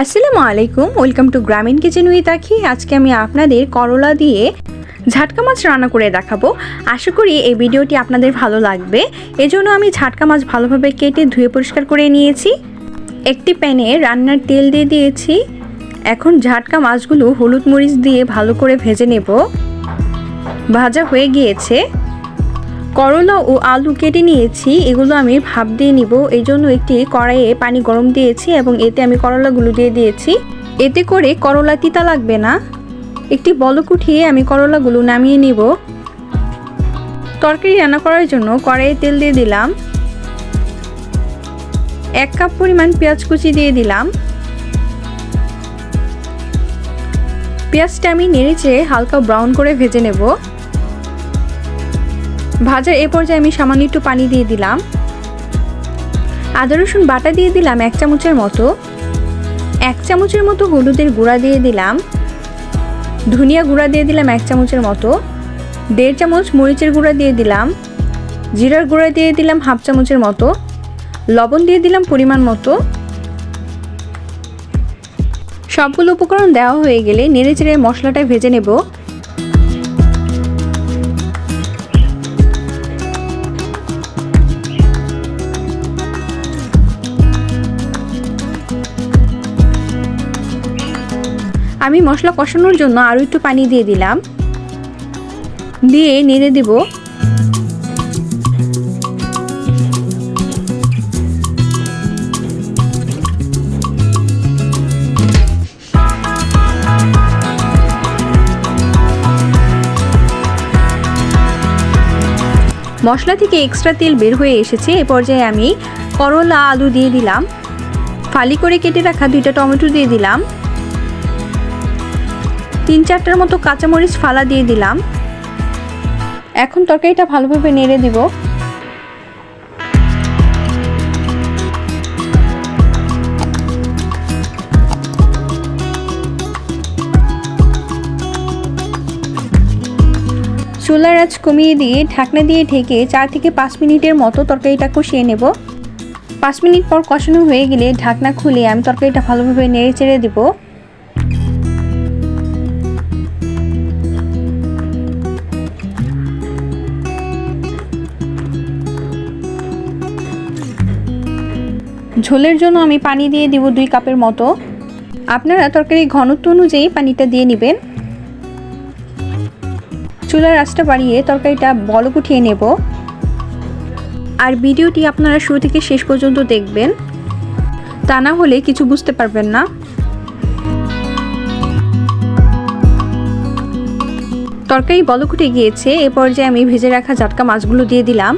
আসসালামু আলাইকুম, welcome to গ্রামীণ কিচেন উইথ আখি। আজকে আমি আপনাদের করলা দিয়ে ঝাটকা মাছ রান্না করে দেখাবো। আশা করি এই ভিডিওটি আপনাদের ভালো লাগবে। এজন্য আমি ঝাটকা মাছ ভালোভাবে কেটে ধুয়ে পরিষ্কার করে নিয়েছি। একটি প্যানে রান্নার তেল দিয়ে দিয়েছি। এখন ঝাটকা মাছগুলো হলুদ মরিচ দিয়ে ভালো করে ভেজে নেব। ভাজা হয়ে গিয়েছে। করলা ও আলু কেটে নিয়েছি, এগুলো আমি ভাপ দিয়ে নিব। এই জন্য একটি কড়াইয়ে পানি গরম দিয়েছি এবং এতে আমি করলাগুলো দিয়ে দিয়েছি। এতে করে করলা তিতা লাগবে না। একটি বলক উঠিয়ে আমি করলাগুলো নামিয়ে নিব। তরকারি রান্না করার জন্য কড়াইয়ে তেল দিয়ে দিলাম। 1 কাপ পরিমাণ পেঁয়াজ কুচি দিয়ে দিলাম। পেঁয়াজটা আমি নেড়েচেড়ে হালকা ব্রাউন করে ভেজে নেব। ভাজার এ পর্যায়ে আমি সামান্য একটু পানি দিয়ে দিলাম। আদা রসুন বাটা দিয়ে দিলাম 1 চামচের মতো। 1 চামচের মতো হলুদের গুঁড়া দিয়ে দিলাম। ধনিয়া গুঁড়া দিয়ে দিলাম 1 চামচের মতো। 1.5 চামচ মরিচের গুঁড়া দিয়ে দিলাম। জিরার গুঁড়া দিয়ে দিলাম 1/2 চামচের মতো। লবণ দিয়ে দিলাম পরিমাণ মতো। সবগুলো উপকরণ দেওয়া হয়ে গেলে নেড়েচেড়ে মশলাটা ভেজে নেব। আমি মশলা কষানোর জন্য আরও একটু পানি দিয়ে দিলাম। দিয়ে নেড়ে দেব। মশলা থেকে এক্সট্রা তেল বের হয়ে এসেছে। এ পর্যায়ে আমি করলা আলু দিয়ে দিলাম। ফালি করে কেটে রাখা 2টা টমেটো দিয়ে দিলাম। 3-4টার মতো কাঁচামরিচ ফালা দিয়ে দিলাম। এখন তরকারিটা ভালোভাবে নেড়ে দিব। চুলার আঁচ কমিয়ে দিয়ে ঢাকনা দিয়ে ঢেকে 4 থেকে 5 মিনিটের মতো তরকারিটা কষিয়ে নেব। 5 মিনিট পর কষানো হয়ে গেলে ঢাকনা খুলে আমি তরকারিটা ভালোভাবে নেড়ে চেড়ে দেব। ঝোলের জন্য আমি পানি দিয়ে দিব 2 কাপের মতো। আপনারা তরকারির ঘনত্ব অনুযায়ী পানিটা দিয়ে নেবেন। চুলার আঁচটা বাড়িয়ে তরকারিটা বলক উঠিয়ে নেব। আর ভিডিওটি আপনারা শুরু থেকে শেষ পর্যন্ত দেখবেন, তা না হলে কিছু বুঝতে পারবেন না। তরকারি বলক উঠে গিয়েছে। এ পর্যায়ে আমি ভেজে রাখা ঝাটকা মাছগুলো দিয়ে দিলাম।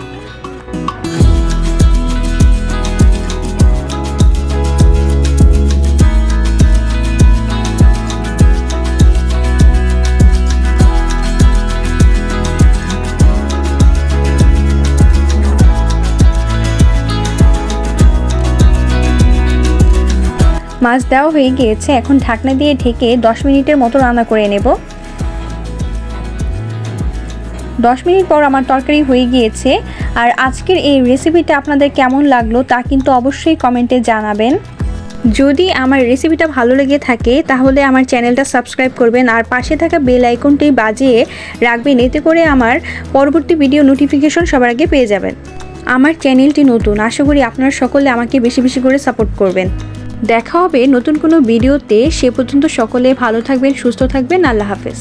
মাছ দেওয়া হয়ে গিয়েছে। এখন ঢাকনা দিয়ে ঢেকে 10 মিনিটের মতো রান্না করে নেব। 10 মিনিট পর আমার তরকারি হয়ে গিয়েছে। আর আজকের এই রেসিপিটা আপনাদের কেমন লাগলো তা কিন্তু অবশ্যই কমেন্টে জানাবেন। যদি আমার রেসিপিটা ভালো লেগে থাকে তাহলে আমার চ্যানেলটা সাবস্ক্রাইব করবেন আর পাশে থাকা বেল আইকনটি বাজিয়ে রাখবেন। এতে করে আমার পরবর্তী ভিডিও নোটিফিকেশন সবার আগে পেয়ে যাবেন। আমার চ্যানেলটি নতুন, আশা করি আপনারা সকলে আমাকে বেশি বেশি করে সাপোর্ট করবেন। দেখা হবে নতুন কোনো ভিডিওতে। সে পর্যন্ত সকলে ভালো থাকবেন, সুস্থ থাকবেন। আল্লাহ হাফেজ।